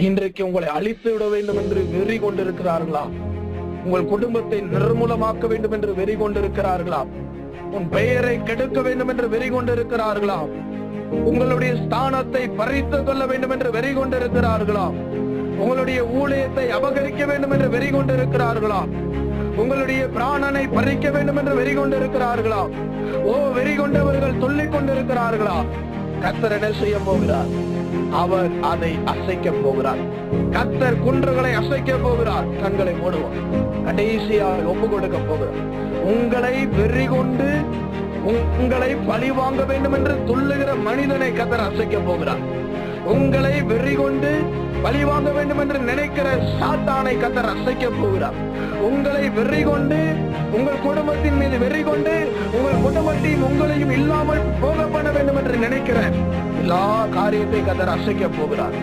இன்றைக்கு உங்களை அழித்து விட வேண்டும் என்று வெறி கொண்டிருக்கிறார்களா? உங்கள் குடும்பத்தை நிர்மூலமாக்க வேண்டும் என்று வெறி கொண்டிருக்கிறார்களா? உன் பெயரை கெடுக்க வேண்டும் என்று வெறி கொண்டிருக்கிறார்களா? உங்களுடைய ஸ்தானத்தை பறித்து கொள்ள வேண்டும் என்று வெறி கொண்டிருக்கிறார்களா? உங்களுடைய ஊழியத்தை அபகரிக்க வேண்டும் என்று வெறி கொண்டிருக்கிறார்களா? உங்களுடைய பிராணனை பறிக்க வேண்டும் என்று வெறி கொண்டிருக்கிறார்களா? ஓ, வெறி கொண்டவர்கள் சொல்லிக் கொண்டிருக்கிறார்களா? கர்த்தர் என்ன செய்ய போகிறார்? அவர் அதை அசைக்க போகிறார். கர்த்தர் குன்றுகளை அசைக்க போகிறார். கண்களை மூடுவோம். கடைசியாக ஒப்பு கொடுக்க போகிறார். உங்களை வெறி கொண்டு உங்களை பழி வாங்க வேண்டும் என்று சொல்லுகிற மனிதனை கர்த்தர் அசைக்க போகிறார். உங்களை வெறி கொண்டு பழி வாங்க வேண்டும் என்று நினைக்கிற சாத்தானை கர்த்தர் அசைக்க போகிறார். உங்களை வெறி கொண்டு உங்கள் குடும்பத்தின் மீது வெறி கொண்டு உங்கள் குடும்பத்தையும் உங்களையும் இல்லாமல் போக பண்ண வேண்டும் என்று நினைக்கிற எல்லா காரியத்தை கர்த்தர் அசைக்க போகிறார்.